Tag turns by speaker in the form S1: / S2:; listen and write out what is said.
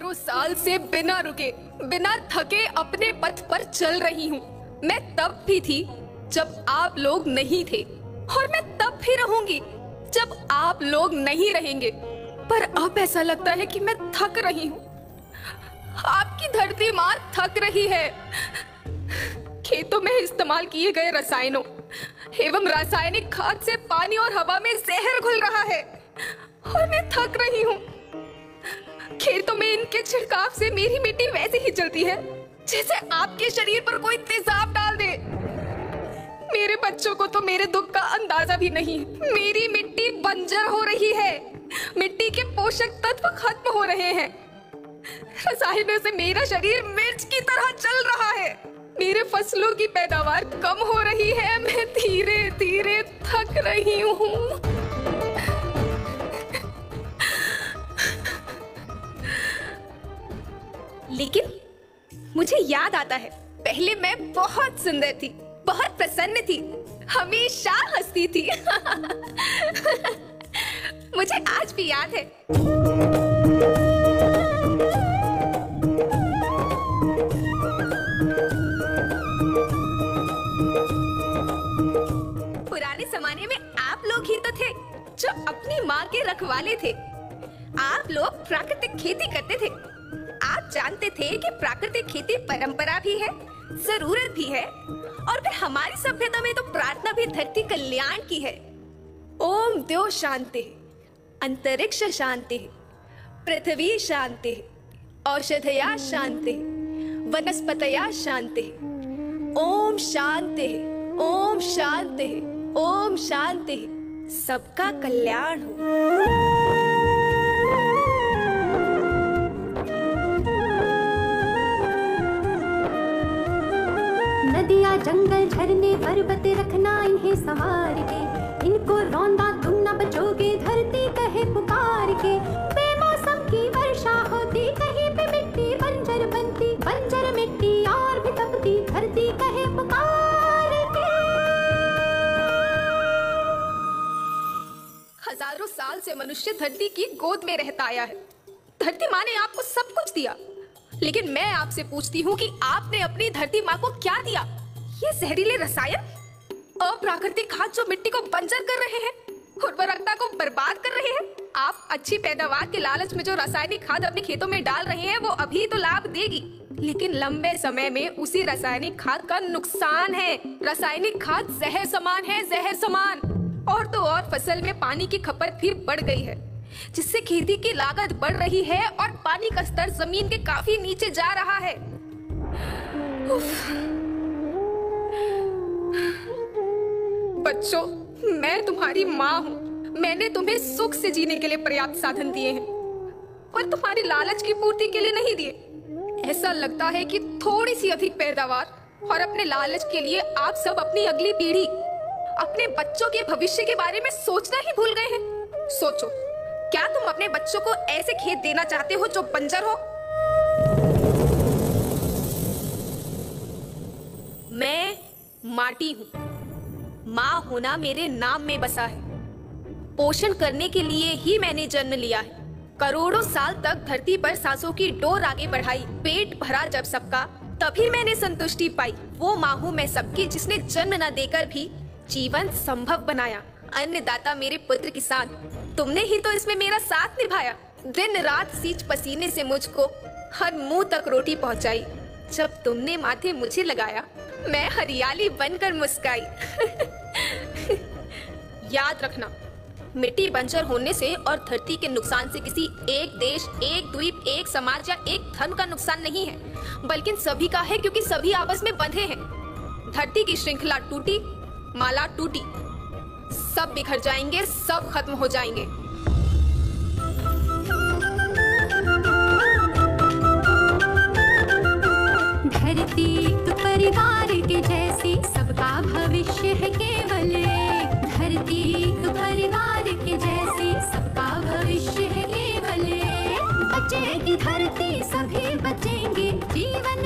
S1: हजारों साल से बिना रुके, बिना थके अपने पथ पर चल रही हूँ। मैं तब भी थी जब आप लोग नहीं थे, और मैं तब भी रहूंगी जब आप लोग नहीं रहेंगे। पर अब ऐसा लगता है कि मैं थक रही हूँ। आपकी धरती माँ थक रही है। खेतों में इस्तेमाल किए गए रसायनों एवं रासायनिक खाद से पानी और हवा में जहर घुल रहा है, और मैं थक रही हूँ। खेतों में इनके छिड़काव से मेरी मिट्टी वैसे ही चलती है जैसे आपके शरीर पर कोई तेजाब डाल दे। मेरे बच्चों को तो मेरे दुख का अंदाजा भी नहीं। मेरी मिट्टी बंजर हो रही है, मिट्टी के पोषक तत्व खत्म हो रहे हैं। रसायनों से मेरा शरीर मिर्च की तरह चल रहा है। मेरे फसलों की पैदावार कम हो रही है। मैं धीरे धीरे थक रही हूँ। लेकिन मुझे याद आता है, पहले मैं बहुत सुंदर थी, बहुत प्रसन्न थी, हमेशा हंसती थी। मुझे आज भी याद है। पुराने जमाने में आप लोग ही तो थे जो अपनी माँ के रखवाले थे। आप लोग प्राकृतिक खेती करते थे। आप जानते थे कि प्राकृतिक खेती परंपरा भी है, जरूरत भी है, और फिर हमारी सभ्यता में तो प्रार्थना भी धरती कल्याण की है। ओम द्यो शांति, अंतरिक्ष शांति, पृथ्वी शांति, औषधया शांति, वनस्पतया शांति। ओम शांति, ओम शांति, ओम शांति। सबका कल्याण हो।
S2: नदियाँ जंगल झरने पर्वत रखना इन्हें संवार के, इनको रौंदा तुम न बचोगे धरती कहे पुकार के। बेमौसम की वर्षा होती, कहीं पे मिट्टी बंजर बनती, बंजर मिट्टी और भी तपती, धरती कहे पुकार के।
S1: हजारों साल से मनुष्य धरती की गोद में रहता आया है। धरती माँ ने आपको सब कुछ दिया, लेकिन मैं आपसे पूछती हूँ कि आपने अपनी धरती माँ को क्या दिया? ये जहरीले रसायन, अप्राकृतिक खाद जो मिट्टी को बंजर कर रहे हैं, उर्वरकता को बर्बाद कर रहे हैं। आप अच्छी पैदावार के लालच में जो रासायनिक खाद अपने खेतों में डाल रहे हैं वो अभी तो लाभ देगी, लेकिन लंबे समय में उसी रासायनिक खाद का नुकसान है। रासायनिक खाद जहर समान है, जहर समान। और तो और फसल में पानी की खपत भी बढ़ गई है, जिससे खेती की लागत बढ़ रही है और पानी का स्तर जमीन के काफी नीचे जा रहा है। बच्चों, मैं तुम्हारी माँ हूँ। मैंने तुम्हें सुख से जीने के लिए पर्याप्त साधन दिए हैं, पर तुम्हारी लालच की पूर्ति के लिए नहीं दिए। ऐसा लगता है कि थोड़ी सी अधिक पैदावार और अपने लालच के लिए आप सब अपनी अगली पीढ़ी, अपने बच्चों के भविष्य के बारे में सोचना ही भूल गए हैं। सोचो, क्या तुम अपने बच्चों को ऐसे खेत देना चाहते हो जो बंजर हो? मैं माटी हूँ। माँ होना मेरे नाम में बसा है। पोषण करने के लिए ही मैंने जन्म लिया है। करोड़ों साल तक धरती पर सांसों की डोर आगे बढ़ाई, पेट भरा जब सबका, तभी मैंने संतुष्टि पाई। वो माँ हूँ मैं सबकी, जिसने जन्म न देकर भी जीवन संभव बनाया। अन्नदाता मेरे पुत्र किसान, तुमने ही तो इसमें मेरा साथ निभाया। दिन रात सींच पसीने से मुझको हर मुंह तक रोटी पहुंचाई। जब तुमने माथे मुझे लगाया, मैं हरियाली बनकर मुस्काई। याद रखना, मिट्टी बंजर होने से और धरती के नुकसान से किसी एक देश, एक द्वीप, एक समाज या एक धर्म का नुकसान नहीं है, बल्कि सभी का है, क्योंकि सभी आपस में बंधे हैं। धरती की श्रृंखला टूटी, माला टूटी, सब बिखर जाएंगे, सब खत्म हो जाएंगे।
S2: धरती तो परिवार के जैसी, सबका भविष्य है केवल। धरती तो परिवार के जैसी, सबका भविष्य है केवल। बचेगी धरती, सभी बचेंगे, जीवन